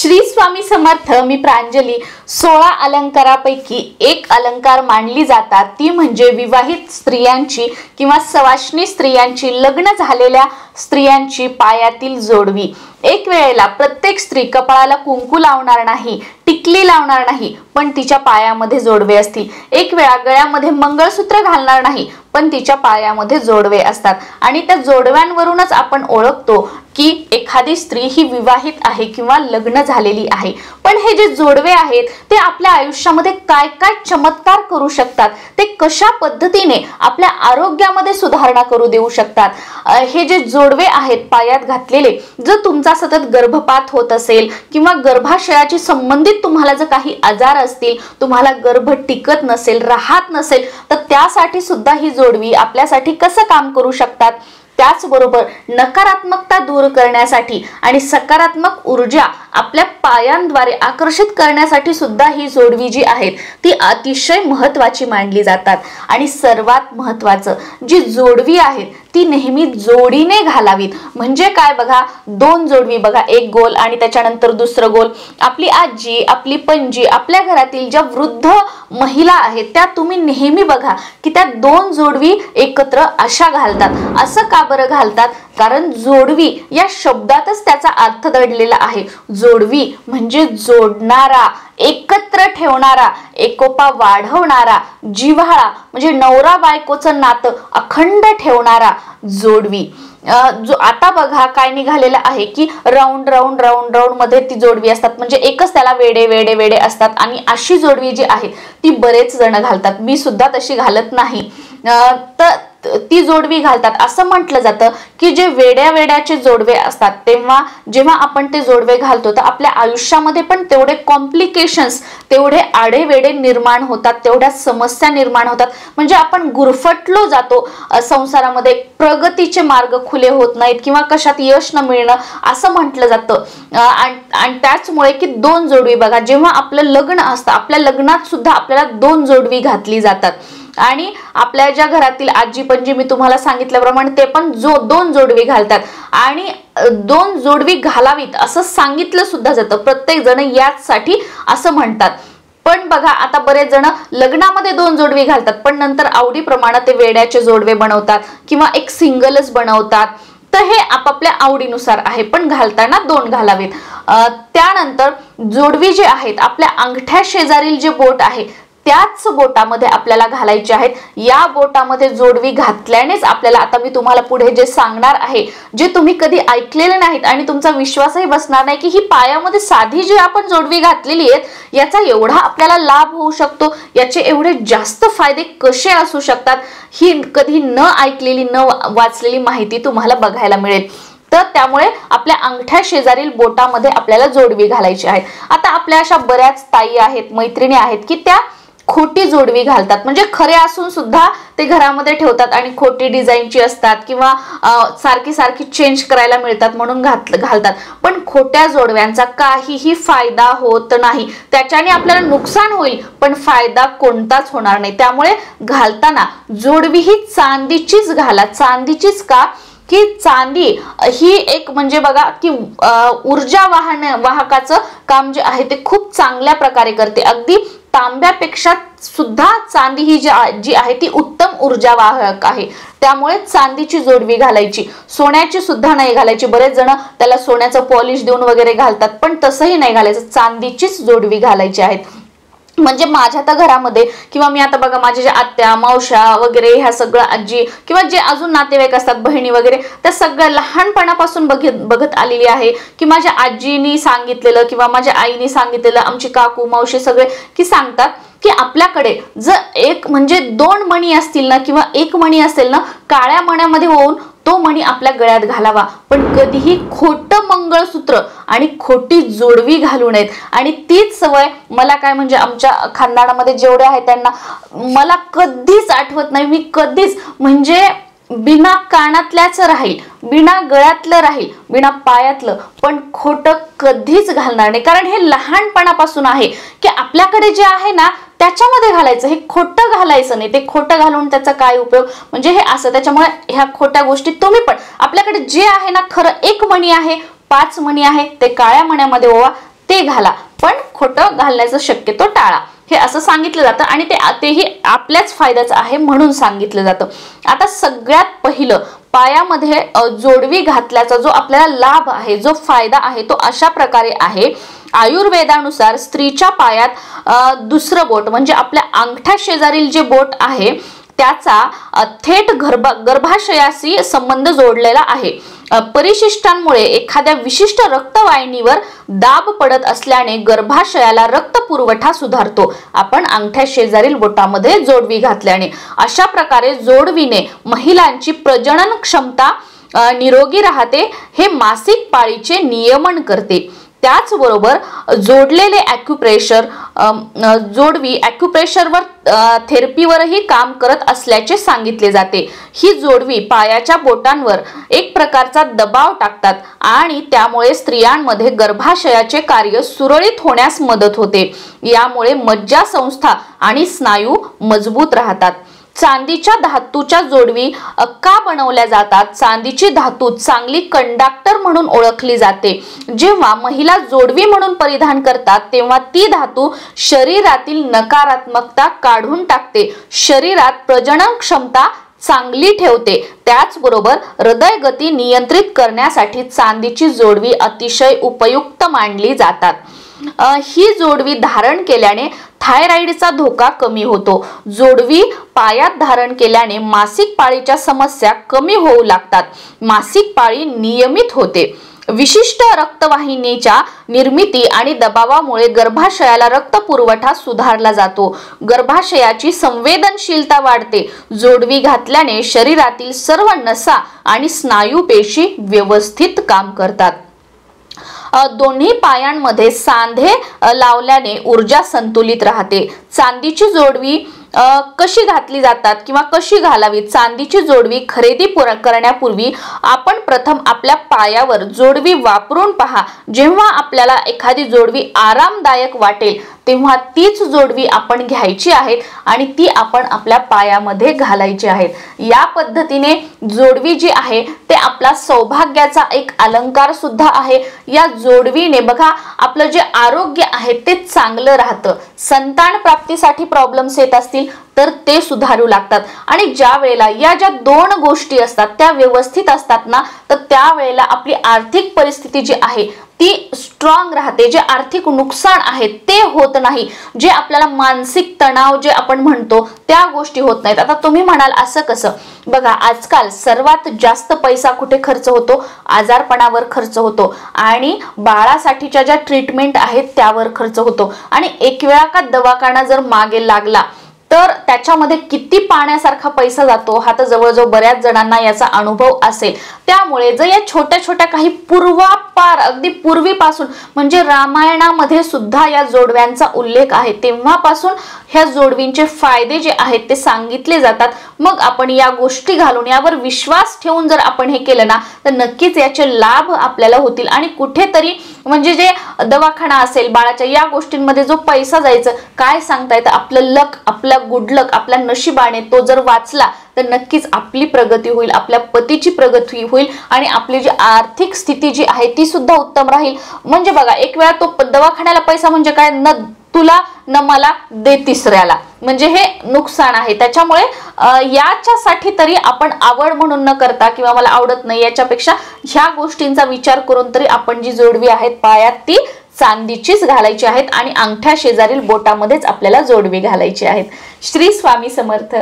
श्री स्वामी समर्थ. मी प्रांजली. 16 अलंकारापैकी एक अलंकार मानली जातात ती म्हणजे विवाहित स्त्रियांची किंवा सवाष्णी स्त्रियांची, लग्न झालेल्या स्त्रियांची पायातील जोडवी. एक वेळेला प्रत्येक स्त्री कपाळाला कुंकू लावणार नाही, टिकली लावणार नाही, पण तिच्या पायामध्ये जोडवे असतील. एक वेळा गळ्यामध्ये मंगळसूत्र घालणार नाही, पण तिच्या पायामध्ये जोडवे असतात. आणि त्या जोडव्यांवरूनच आपण ओळखतो की एखादी स्त्री ही विवाहित आहे किंवा लग्न झालेली आहे. पण हे जे जोडवे आहेत ते आपल्या आयुष्यामध्ये काय काय चमत्कार करू शकतात, ते कशा पद्धतीने आपल्या आरोग्यामध्ये सुधारणा करू देऊ शकतात. हे जे जोडवे आहेत पायात घातलेले, जर तुमचा सतत गर्भपात होत असेल किंवा गर्भाशयाशी संबंधित तुम्हाला जर काही आजार असतील, तुम्हाला गर्भ टिकत नसेल, राहत नसेल, तर त्यासाठी सुद्धा ही जोडवी आपल्यासाठी कसं काम करू शकतात. त्याचबरोबर नकारात्मकता दूर करण्यासाठी आणि सकारात्मक ऊर्जा आपल्या पायांद्वारे आकर्षित करण्यासाठी सुद्धा ही जोडवी जी आहेत ती अतिशय महत्त्वाची मानली जातात. आणि सर्वात महत्त्वाचं, जी जोडवी आहेत ती नेहमी जोडीने घालावीत. म्हणजे काय बघा, दोन जोडवी बघा, एक गोल आणि त्याच्यानंतर दुसरं गोल. आपली आजी, आपली पणजी, आपल्या घरातील ज्या वृद्ध महिला आहेत त्या तुम्ही नेहमी बघा की त्या दोन जोडवी एकत्र अशा घालतात. असं का बरं घालतात? कारण जोडवी या शब्दातच त्याचा अर्थ दडलेला आहे. जोडवी म्हणजे जोडणारा, एकत्र ठेवणारा, एकोपा वाढवणारा, जिव्हाळा म्हणजे नवरा बायकोचं नातं अखंड ठेवणारा जोडवी. जो आता बघा काय निघालेलं आहे की राऊंड राऊंड राऊंड राऊंड मध्ये ती जोडवी असतात, म्हणजे एकच त्याला वेडे वेडे वेडे असतात. आणि अशी जोडवी जी आहे ती बरेच जण घालतात. मी सुद्धा तशी घालत नाही, तर ती जोडवी घालतात. असं म्हटलं जातं की जे वेड्या वेड्याचे जोडवे असतात तेव्हा जेव्हा आपण ते जोडवे घालतो तर आपल्या आयुष्यामध्ये पण तेवढे कॉम्प्लिकेशन्स, तेवढे आडेवेडे निर्माण होतात, तेवढ्या समस्या निर्माण होतात. म्हणजे आपण गुरफटलो जातो संसारामध्ये, प्रगतीचे मार्ग खुले होत नाहीत किंवा कशात यश न मिळणं असं म्हटलं जातं. आणि त्याचमुळे की दोन जोडवी बघा, जेव्हा आपलं लग्न असतं आपल्या लग्नात सुद्धा आपल्याला दोन जोडवी घातली जातात. आणि आपल्या ज्या घरातील आजी पणजी मी तुम्हाला सांगितल्याप्रमाणे ते पण दोन जोडवी घालतात. आणि दोन जोडवी घालावीत असं सांगितलं सुद्धा जातं. प्रत्येक जण याचसाठी असं म्हणतात. पण बघा आता बरेच जण लग्नामध्ये दोन जोडवी घालतात, पण नंतर आवडीप्रमाणे ते वेड्याचे जोडवे बनवतात किंवा एक सिंगलच बनवतात. तर हे आपापल्या आवडीनुसार आहे, पण घालताना दोन घालावेत. त्यानंतर जोडवी जे आहेत आपल्या अंगठ्या शेजारील जे बोट आहे त्याच बोटामध्ये आपल्याला घालायचे आहेत. या बोटामध्ये जोडवी घातल्यानेच आपल्याला, आता मी तुम्हाला पुढे जे सांगणार आहे जे तुम्ही कधी ऐकलेले नाहीत आणि तुमचा विश्वासही बसणार नाही की ही पायामध्ये साधी जी आपण जोडवी घातलेली आहे याचा एवढा आपल्याला लाभ होऊ शकतो, याचे एवढे जास्त फायदे कसे असू शकतात, ही कधी न ऐकलेली न वाचलेली माहिती तुम्हाला बघायला मिळेल. तर त्यामुळे आपल्या अंगठ्या शेजारील बोटामध्ये आपल्याला जोडवी घालायची आहे. आता आपल्या अशा बऱ्याच ताई आहेत, मैत्रिणी आहेत की त्या खोटी जोडवी घालतात. म्हणजे खरे असून सुद्धा ते घरामध्ये ठेवतात आणि खोटी डिझाईनची असतात किंवा सारखी सारखी चेंज करायला मिळतात म्हणून घालतात. पण खोट्या जोडव्यांचा काहीही फायदा होत नाही. त्याच्याने आपल्याला नुकसान होईल पण फायदा कोणताच होणार नाही. त्यामुळे घालताना जोडवी ही चांदीचीच घाला. चांदीचीच का की चांदी ही एक म्हणजे बघा की ऊर्जा वाहकाचं काम जे आहे ते खूप चांगल्या प्रकारे करते. अगदी तांब्यापेक्षा सुद्धा चांदी ही जी आहे ती उत्तम ऊर्जा वाहक आहे. त्यामुळे चांदीची जोडवी घालायची, सोन्याची सुद्धा नाही घालायची. बरेच जण त्याला सोन्याचं पॉलिश देऊन वगैरे घालतात, पण तसंही नाही घालायचं. चांदीचीच जोडवी घालायची आहेत. म्हणजे माझ्या तर घरामध्ये किंवा मी आता बघा माझ्या ज्या आत्या मावश्या वगैरे ह्या सगळं आजी किंवा जे अजून नातेवाईक असतात बहिणी वगैरे त्या सगळ्या लहानपणापासून बघत आलेली आहे की माझ्या आजीनी सांगितलेलं किंवा माझ्या आईने सांगितलेलं, आमची काकू मावशी सगळे की सांगतात की आपल्याकडे जर एक म्हणजे दोन मणी असतील ना किंवा एक मणी असेल ना, काळ्या मण्यामध्ये होऊन तो मणी आपल्या गळ्यात घालावा. पण कधीही खोटं मंगळसूत्र आणि खोटी जोडवी घालू नयेत. आणि तीच सवय मला काय म्हणजे आमच्या खानदानामध्ये जेवढे आहेत त्यांना मला कधीच आठवत नाही. मी कधीच म्हणजे बिना कानातल्याच राहील, बिना गळ्यातलं राहील, बिना पायातलं, पण खोटं कधीच घालणार नाही. कारण हे लहानपणापासून आहे की आपल्याकडे जे आहे ना त्याच्यामध्ये घालायचं, हे खोटं घालायचं नाही. ते खोटं घालून त्याचा काय उपयोग, म्हणजे हे असं. त्याच्यामुळे ह्या खोट्या गोष्टी तुम्ही पण आपल्याकडे जे आहे ना, खरं एक मणी आहे, 5 मणी आहे, ते काळ्या मण्यामध्ये ओवा, ते घाला, पण खोटं घालण्याचं शक्यतो टाळा, हे असं सांगितलं जातं आणि तेही आपल्याच फायद्याचं आहे म्हणून सांगितलं जातं. आता सगळ्यात पहिलं पायामध्ये जोडवी घातल्याचा जो आपल्याला लाभ आहे, जो फायदा आहे, तो अशा प्रकारे आहे. आयुर्वेदानुसार स्त्रीच्या पायात दुसरं बोट म्हणजे आपल्या अंगठ्या शेजारील जे बोट आहे त्याचा थेट गर्भाशयाशी संबंध जोडलेला आहे. परिशिष्टांमुळे एखाद्या विशिष्ट रक्तवाहिनीवर दाब पडत असल्याने गर्भाशयाला रक्त पुरवठा सुधारतो आपण अंगठ्या शेजारील बोटामध्ये जोडवी घातल्याने. अशा प्रकारे जोडवीने महिलांची प्रजनन क्षमता निरोगी राहते, हे मासिक पाळीचे नियमन करते. त्याचबरोबर जोडलेले ॲक्युप्रेशर जोडवी ॲक्युप्रेशरवर थेरपीवरही काम करत असल्याचे सांगितले जाते. ही जोडवी पायाच्या बोटांवर एक प्रकारचा दबाव टाकतात आणि त्यामुळे स्त्रियांमध्ये गर्भाशयाचे कार्य सुरळीत होण्यास मदत होते. यामुळे मज्जासंस्था आणि स्नायू मजबूत राहतात. चांदीच्या धातूच्या जोडवी का बनवल्या जातात? चांदीची धातू चांगली कंडक्टर म्हणून ओळखली जाते. जेव्हा महिला जोडवी म्हणून परिधान करतात तेव्हा ती धातू शरीरातील नकारात्मकता काढून टाकते, शरीरात प्रजनन क्षमता चांगली ठेवते. त्याचबरोबर हृदय गती नियंत्रित करण्यासाठी चांदीची जोडवी अतिशय उपयुक्त मानली जातात. ही जोडवी धारण केल्याने थायरॉइडचा धोका कमी होतो. जोडवी पायात धारण केल्याने मासिक पाळीच्या समस्या कमी होऊ लागतात. मासिक पाळी नियमित होते. विशिष्ट रक्तवाहिनीच्या निर्मिती आणि दबावामुळे गर्भाशयाला रक्त पुरवठा सुधारला जातो. गर्भाशयाची संवेदनशीलता वाढते. जोडवी घातल्याने शरीरातील सर्व नसा आणि स्नायू पेशी व्यवस्थित काम करतात. दोन्ही पायांमध्ये सांधे लावल्याने ऊर्जा संतुलित राहते. चांदीची जोडवी कशी घातली जातात किंवा कशी घालावी? चांदीची जोडवी खरेदी करण्यापूर्वी आपण प्रथम आपल्या पायावर जोडवी वापरून पहा. जेव्हा आपल्याला एखादी जोडवी आरामदायक वाटेल तेव्हा तीच जोडवी आपण घ्यायची आहे आणि ती आपण आपल्या पायामध्ये घालायची आहे. या पद्धतीने जोडवी जी आहे ते आपला सौभाग्याचा एक अलंकार सुद्धा आहे. या जोडवीने बघा आपलं जे आरोग्य आहे ते चांगलं राहतं. संतान प्राप्तीसाठी प्रॉब्लेम्स येत असतील तर ते सुधारू लागतात आणि ज्या वेळेला या ज्या दोन गोष्टी असतात त्या व्यवस्थित असतात ना, तर त्यावेळेला आपली आर्थिक परिस्थिती जी आहे ती स्ट्रॉंग राहते. जे आर्थिक नुकसान आहे ते होत नाही. जे आपल्याला मानसिक तणाव जे आपण म्हणतो त्या गोष्टी होत नाहीत. आता तुम्ही म्हणाल असं कसं? बघा आजकाल सर्वात जास्त पैसा कुठे खर्च होतो? आजारपणावर खर्च होतो आणि बाळासाठीच्या ज्या ट्रीटमेंट आहेत त्यावर खर्च होतो. आणि एक वेळा का दवाखाना जर मागे लागला तर त्याच्यामध्ये किती पाण्यासारखा पैसा जातो हा तर जवळजवळ बऱ्याच जणांना याचा अनुभव असेल. त्यामुळे जर या छोट्या छोट्या काही पूर्वापार अगदी पूर्वीपासून म्हणजे रामायणामध्ये सुद्धा या जोडव्यांचा उल्लेख आहे, तेव्हापासून ह्या जोडवींचे फायदे जे आहेत ते सांगितले जातात. मग आपण या गोष्टी घालून यावर विश्वास ठेवून जर आपण हे केलं ना तर नक्कीच याचे लाभ आपल्याला होतील. आणि कुठेतरी म्हणजे जे दवाखाना असेल बाळाच्या या गोष्टींमध्ये जो पैसा जायचं काय सांगता येतं, आपलं लक आपला गुड लक आपल्या नशिबाने तो जर वाचला तर नक्कीच आपली प्रगती होईल, आपल्या पतीची प्रगती होईल आणि आपली जी आर्थिक स्थिती जी आहे ती सुद्धा उत्तम राहील. म्हणजे बघा एक वेळा तो दवाखान्याला पैसा म्हणजे काय, न तुला न मला दे तिसऱ्याला, म्हणजे हे नुकसान आहे. त्याच्यामुळे याच्यासाठी तरी आपण आवड म्हणून न करता किंवा मला आवडत नाही याच्यापेक्षा ह्या गोष्टींचा विचार करून तरी आपण जी जोडवी आहेत पायात ती चांदीचीच घालायची आहेत आणि अंगठ्या शेजारील बोटामध्येच आपल्याला जोडवी घालायची आहेत. श्री स्वामी समर्थ.